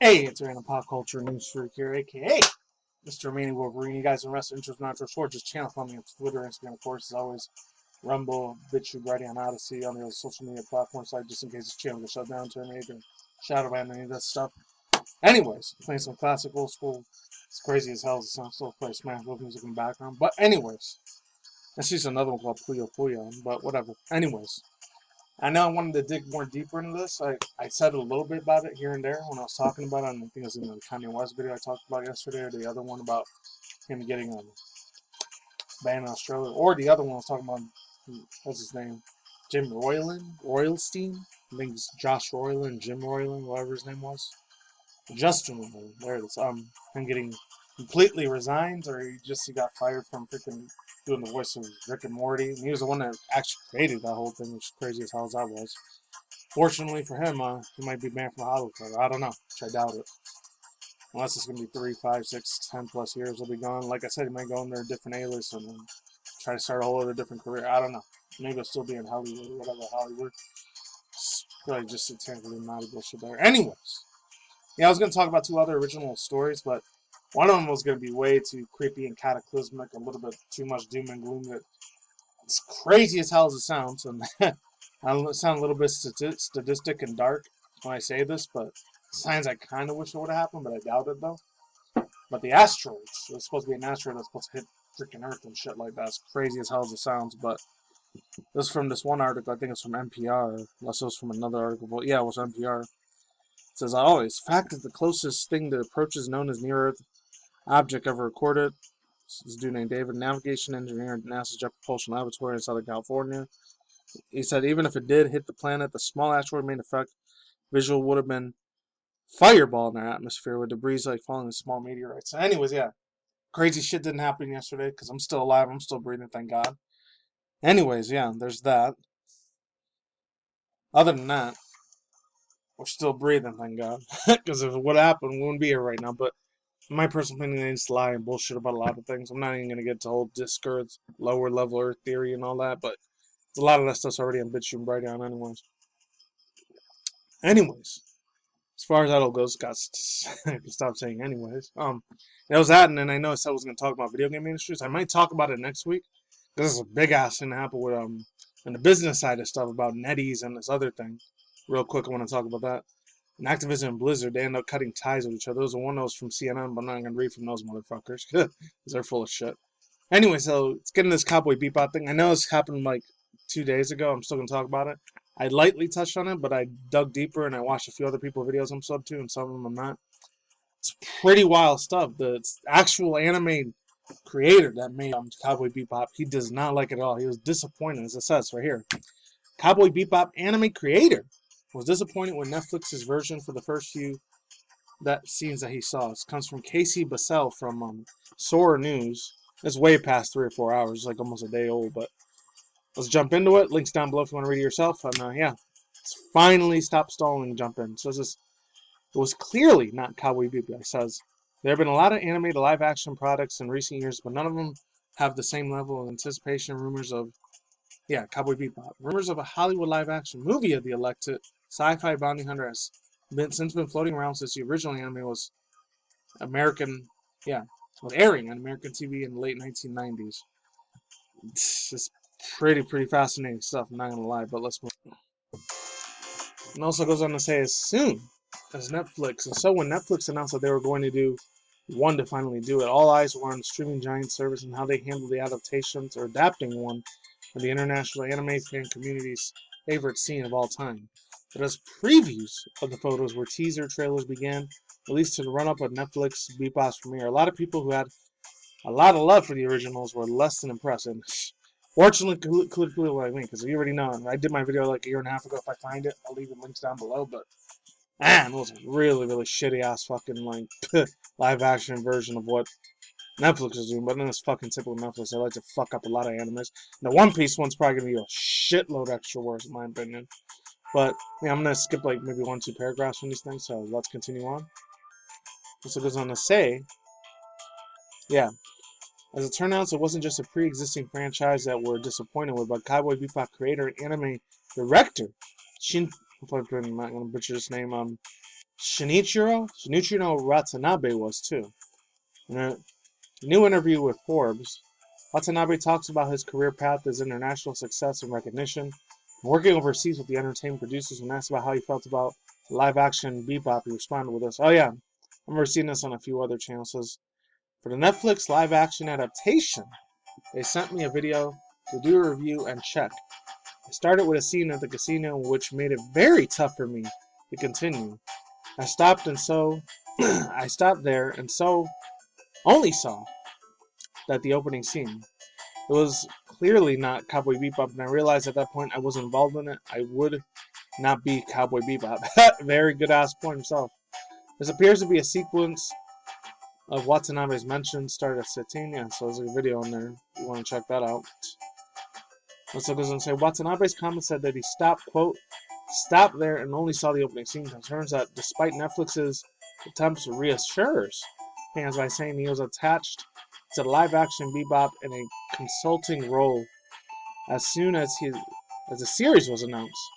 Hey, it's random pop culture news freak here, aka Mr. MannyTendoWolverine. You guys invested interest in natural short, just channel follow me on Twitter, Instagram, of course, as always. Rumble, BitChute, Ready on Odyssey, on the other social media platforms, like just in case this channel gets shut down, terminated, or shadow banned, any of that stuff. Anyways, playing some classic old school. It's crazy as hell. It sounds still play Smash Bros. Music in the background. But anyways, I see another one called Puyo Puyo, but whatever. Anyways. I know I wanted to dig more deeper into this. I said a little bit about it here and there when I was talking about it. And I think it was in the Kanye West video I talked about yesterday, or the other one about him getting banned in Australia, or the other one I was talking about, what's his name? Jim Royalstein? I think it's Josh Royland, Jim Royland, whatever his name was. Justin Royland, there it is. Him getting completely resigned, or he got fired from freaking doing the voice of Rick and Morty. And he was the one that actually created that whole thing, which is crazy as hell as that was. Fortunately for him, he might be banned from Hollywood forever. I don't know, which I doubt it. Unless it's going to be 3, 5, 6, 10 plus years, he'll be gone. Like I said, he might go under a different alias and try to start a whole other different career. I don't know. Maybe he'll still be in Hollywood or whatever, Hollywood. It's probably just satanically naughty bullshit there. Anyways, yeah, I was going to talk about 2 other original stories, but one of them was going to be way too creepy and cataclysmic, a little bit too much doom and gloom. That it's crazy as hell as it sounds, and I sound a little bit statistic and dark when I say this, but signs I kind of wish it would have happened, but I doubt it though. But the asteroids, it was supposed to be an asteroid that's supposed to hit freaking Earth and shit like that. It's crazy as hell as it sounds, but this is from this one article. I think it's from NPR, unless it was from another article. But yeah, it was NPR. It says, always, fact that the closest thing to approach is known as near-Earth object ever recorded. This dude named David, navigation engineer at NASA's Jet Propulsion Laboratory in Southern California. He said even if it did hit the planet, the small asteroid main effect visual would have been fireball in their atmosphere with debris like falling in small meteorites. So anyways, yeah, crazy shit didn't happen yesterday because I'm still alive. I'm still breathing, thank God. Anyways, yeah, there's that. Other than that, we're still breathing, thank God. Because if it would happen, we wouldn't be here right now. But my personal opinion, they just lie and bullshit about a lot of things. I'm not even going to get to whole discards, lower level Earth theory and all that, but a lot of that stuff's already on BitChute and Brighteon anyways. As far as that all goes, guys, I can stop saying anyways. That was that, and then I know I said I was going to talk about video game industries. I might talk about it next week, because there's a big ass thing to happen with, on the business side of stuff about NetEase and this other thing. Real quick, I want to talk about that. And Activision and Blizzard, they end up cutting ties with each other. Those are one of those from CNN, but I'm not going to read from those motherfuckers, because they're full of shit. Anyway, so it's getting this Cowboy Bebop thing. I know this happened like 2 days ago. I'm still going to talk about it. I lightly touched on it, but I dug deeper and I watched a few other people's videos I'm subbed to, and some of them I'm not. It's pretty wild stuff. The actual anime creator that made Cowboy Bebop, he does not like it at all. He was disappointed, as it says right here. Cowboy Bebop anime creator was disappointed with Netflix's version for the first few scenes that he saw. This comes from Casey Bassell from Sora News. It's way past 3 or 4 hours. It's like almost a day old, but let's jump into it. Links down below if you want to read it yourself. And yeah, let's finally stop stalling and jump in. So it was clearly not Cowboy Bebop. It says, there have been a lot of animated live-action products in recent years, but none of them have the same level of anticipation. Rumors of, yeah, Cowboy Bebop. Rumors of a Hollywood live-action movie of the elected sci-fi bounty hunter has since been floating around since the original anime was airing on American TV in the late 1990s. It's just pretty fascinating stuff, I'm not gonna lie, but let's move on. And also goes on to say, as soon as Netflix, and so when Netflix announced that they were going to do one to finally do it, all eyes were on the streaming giant service and how they handled the adaptations or adapting one of the international anime fan community's favorite scene of all time. But as previews of the photos where teaser trailers began, at least to the run-up of Netflix Bebop's premiere, a lot of people who had a lot of love for the originals were less than impressed. And fortunately, clearly like me, because you already know, I did my video like a year and a half ago. If I find it, I'll leave the links down below. But man, it was a really shitty ass fucking like live action version of what Netflix is doing. But then it's fucking typical Netflix. They like to fuck up a lot of animes. And the One Piece one's probably gonna be a shitload extra worse, in my opinion. But yeah, I'm gonna skip like maybe 1-2 paragraphs from these things. So let's continue on. So it goes on to say, yeah. As it turned out, it wasn't just a pre-existing franchise that we're disappointed with, but Cowboy Bebop creator and anime director I'm not going to butcher his name, Shinichiro Watanabe was too. In a new interview with Forbes, Watanabe talks about his career path as international success and recognition, and working overseas with the entertainment producers. When asked about how he felt about live-action Bebop, he responded with this: "Oh yeah, I've never seen this on a few other channels. Says, for the Netflix live-action adaptation, they sent me a video to do a review and check. I started with a scene at the casino, which made it very tough for me to continue. I stopped there and only saw that the opening scene. It was clearly not Cowboy Bebop, and I realized at that point I wasn't involved in it. I would not be Cowboy Bebop." Very good ass point himself. This appears to be a sequence of Watanabe's mentions started at 16. Yeah, so there's a video in there if you want to check that out. Let's look and say Watanabe's comment said that he stopped there and only saw the opening scene. It turns out, despite Netflix's attempts to reassure fans by saying he was attached to live-action Bebop in a consulting role as soon as the series was announced.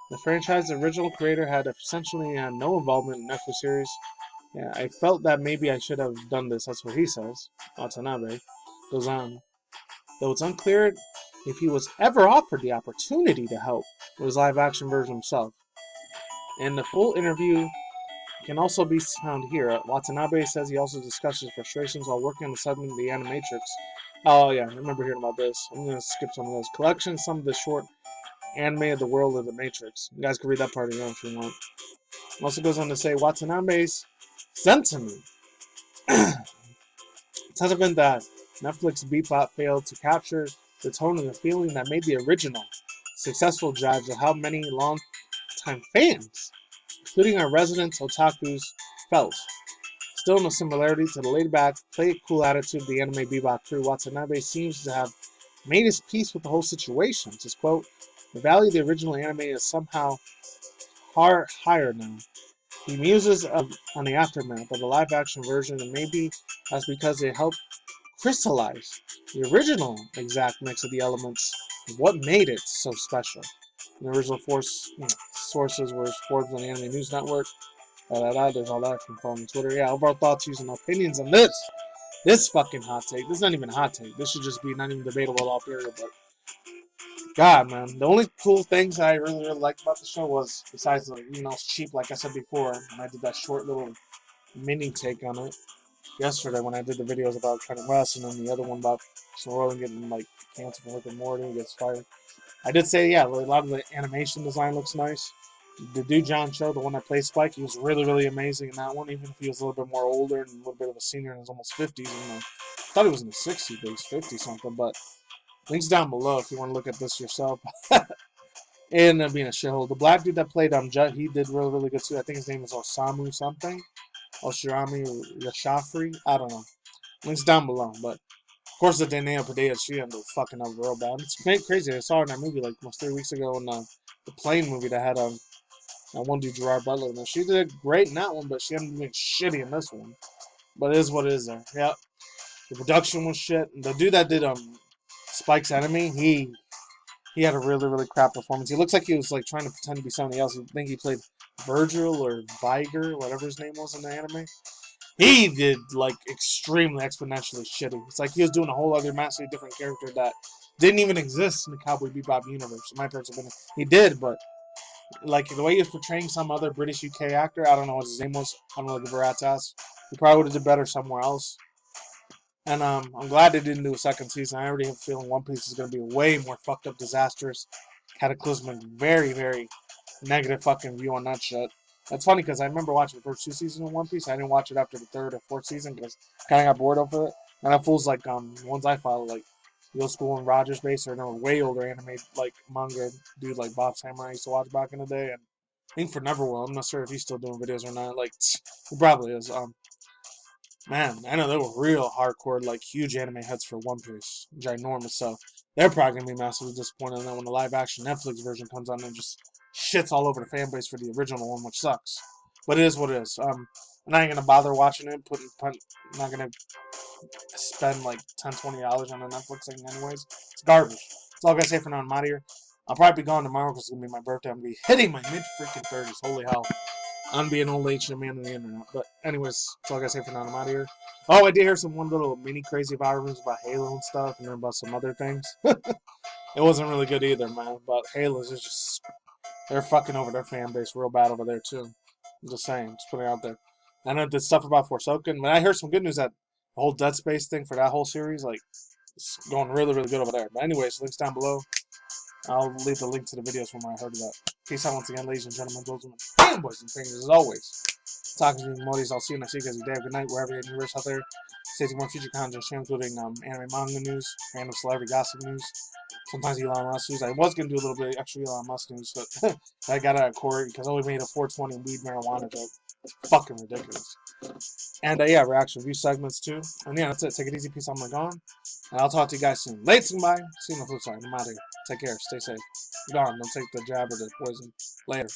The franchise's original creator had essentially had no involvement in the Netflix series. Yeah, I felt that maybe I should have done this. That's what he says. Watanabe goes on. Though it's unclear if he was ever offered the opportunity to help with his live-action version himself. And the full interview can also be found here. Watanabe says he also discussed his frustrations while working on the segment The Animatrix. Oh yeah, I remember hearing about this. I'm going to skip some of those. Collection, some of the short anime of the world of the Matrix. You guys can read that part again if you want. It also goes on to say Watanabe's sentiment. Sentiment that Netflix Bebop failed to capture the tone and the feeling that made the original successful drives of how many long-time fans, including our resident otakus, felt. Still no similarity to the laid-back, play-it-cool attitude of the anime Bebop crew, Watanabe seems to have made his peace with the whole situation. Says, quote, the value of the original anime is somehow higher now. He muses on the aftermath of the live-action version, and maybe that's because they helped crystallize the original exact mix of the elements of what made it so special. The original sources were Forbes and the Anime News Network. There's all that from phone and Twitter. Yeah, overall thoughts, views, and opinions on this fucking hot take. This is not even a hot take. This should just be not even debatable at all, period. But God, man, the only cool things I really liked about the show was, besides the, it's cheap, like I said before, when I did that short little mini take on it yesterday when I did the videos about Trent West, and then the other one about Sorrelling getting like canceled from Rick and Morty, gets fired. I did say, yeah, a lot of the animation design looks nice. The dude John Cho, the one that plays Spike, he was really, really amazing in that one, even if he was a little bit more older and a little bit of a senior in his almost 50s. I thought he was in his 60s, but he's 50 something. But links down below if you want to look at this yourself. And being a shithole. The black dude that played Jet, he did really, really good too. I think his name is Osamu something. Oshirami Yashafri. I don't know. Links down below. But of course, the Danae Padilla, she ended up fucking up real bad. It's crazy. I saw her in that movie like almost 3 weeks ago in the plane movie that had that one dude, Gerard Butler. Now, she did great in that one, but she ended up being shitty in this one. But it is what it is there. Yep. The production was shit. The dude that did Spike's Enemy, he had a really, really crap performance. He looks like he was like trying to pretend to be something else. I think he played Virgil or Viger, whatever his name was in the anime. He did like extremely exponentially shitty. It's like he was doing a whole other massively different character that didn't even exist in the Cowboy Bebop universe. In my personal opinion, he did, but like the way he was portraying some other British UK actor, I don't know what his name was. I don't know, give a rat's ass. He probably would have did better somewhere else. And I'm glad they didn't do a second season. I already have a feeling One Piece is going to be a way more fucked up, disastrous, cataclysmic, very, very negative fucking view on that shit. That's funny because I remember watching the first 2 seasons of One Piece. I didn't watch it after the 3rd or 4th season because I kind of got bored of it. And that fool's like the ones I follow, like the old school and Rogers base, or no, way older anime like manga dude like Bob Samurai I used to watch back in the day. And I think for Neverwill, I'm not sure if he's still doing videos or not. Like he probably is. Man, I know they were real hardcore, like huge anime heads for One Piece, ginormous. So they're probably gonna be massively disappointed. And then when the live-action Netflix version comes out and just shits all over the fan base for the original one, which sucks. But it is what it is. I'm not gonna bother watching it. I'm not gonna spend like $10-$20 on a Netflix thing, anyways. It's garbage. That's all I gotta say for now. I'm out of here. I'll probably be gone tomorrow because it's gonna be my birthday. I'm gonna be hitting my mid-freaking 30s. Holy hell! on being an old ancient man on the internet. But anyways, that's all I gotta say for now. I'm out of here. Oh, I did hear one little mini crazy viral news about Halo and stuff, and then about some other things. It wasn't really good either, man. But Halo's is just, they're fucking over their fan base real bad over there too. I'm just saying, just putting it out there. I know the stuff about Forsaken. When I heard some good news that the whole Dead Space thing for that whole series, like, it's going really, really good over there. But anyways, links down below. I'll leave the link to the videos from when I heard of that. Peace out once again, ladies and gentlemen, those are my fanboys and fingers as always. Talking to you, Modis. I'll see you next week as a day of good night, wherever you're in the universe out there. Stay tuned for more future content, including anime manga news, random celebrity gossip news, sometimes Elon Musk news. I was going to do a little bit of extra Elon Musk news, but I got out of court because I only made a 420 weed marijuana joke. Fucking ridiculous. And yeah, reaction review segments too. And yeah, that's it. Take it easy. Peace out. I'm gone. And I'll talk to you guys soon. Later, bye. See you on the flip side. I'm out of here. Take care. Stay safe. Gone. Don't take the jab or the poison. Later.